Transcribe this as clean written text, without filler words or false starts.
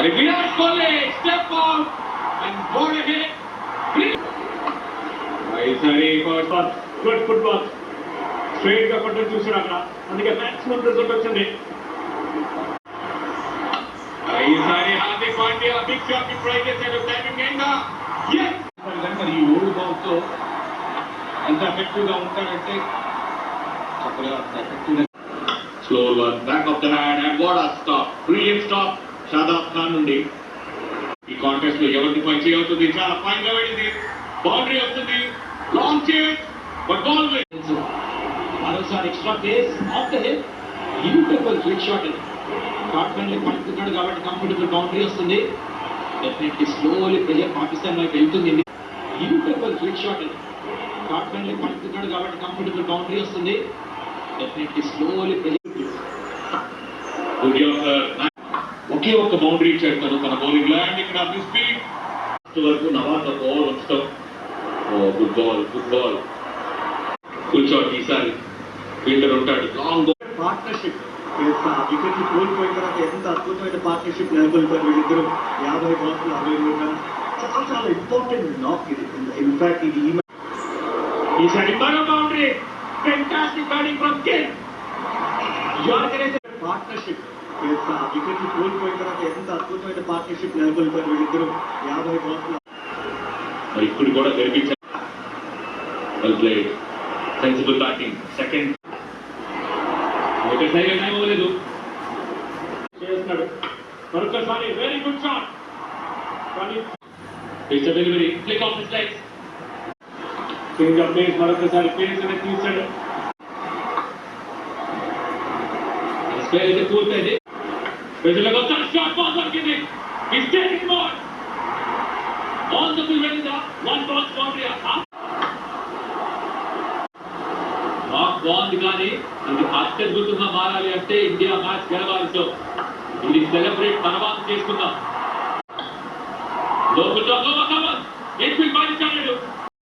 మరి Virat Kohli step out and goal ahead. ఈసారి good football straight గా పట్టడం చూసారు అక్కడ, అందుకే మాక్సిమం రిజల్ట్ వచ్చింది. ఈసారి హార్దిక్ పాండ్యా బిగ్ షాట్ కి ట్రై చేశాడు, టైమింగ్ ఏంగా మరి ఈ ఓల్డ్ బాల్ తో ఎంత ఎఫెక్టివ్ గా ఉంటారంటే చెప్పలేరు. అంత effective slow one back of the hand and what a stop, brilliant stop Shadab Khan నుండి. ఈ కాంటెస్ట్ లో ఎవరి పై చేయవుతుంది, చాలా ఫైన్ గా వెళ్ళింది, బౌండరీ వస్తుంది, లాంగ్ చేజ్ బట్ బాల్ మరోసారి extra pace off the head, beautiful quick shot. Short friendly పడుతున్నాడు కాబట్టి కంఫర్టబుల్ బౌండరీ వస్తుంది. డెఫినెట్లీ స్లోలీ ప్రెజర్ పాకిస్తాన్ వైపు వెళ్తుంది. Beautiful quick shot. Short friendly పడుతున్నాడు కాబట్టి కంఫర్టబుల్ బౌండరీ వస్తుంది. Definitely slowly pressure. ఒకే ఒక్క బౌండరీ చేస్తాడు తన బౌలింగ్ ల్యాండ్. ఇక్కడ స్పీడ్ వరకు నవాజ్ బాల్ ఉంచడం. Good ball, good ball, good shot. ఈసారి ఫీల్డర్ ఉంటాడు. లాంగ్ బాల్ పార్ట్నర్షిప్ వికెట్ కోల్పోయిన తర్వాత ఎంత అద్భుతమైన పార్ట్నర్షిప్ నెలకొల్పారు వీళ్ళిద్దరు. 50 బాల్స్ 63 రన్స్. చాలా చాలా ఇంపార్టెంట్ నాక్ ఇది. ఇన్ఫాక్ట్ ఇది ఈసారి మరో boundary. Fantastic batting from king. Partnership wicket కోల్పోయిన తర్వాత ఎంత అద్భుతమైన పార్ట్నర్షిప్ నెలకొల్పారు వీళ్ళిద్దరు. 50 బాల్స్ ఇప్పుడు కూడా గెలిపించారు. Well played, sensible batting. Second ఒకసారి ఏమవ్వలేదు చేస్తున్నాడు. మరొకసారి వెరీ గుడ్ షాట్. కానీ delivery flick off the legs. Change of pace, మరొకసారి పేస్ అనేది తీసాడు. స్పేర్ అయితే పూర్తయింది. ప్రజలకు వస్తాడు. షాట్ బాల్ దొరికింది. Is taking ball on the field వెళ్ళిందా. One ball boundary. బాగుంది కానీ ఇది అత్యద్భుతంగా మారాలి అంటే ఇండియా మ్యాచ్ గెలవాలి. సో ఇది సెలబ్రేట్ తర్వాత చేసుకుందాం. లోపల పాటించాడు.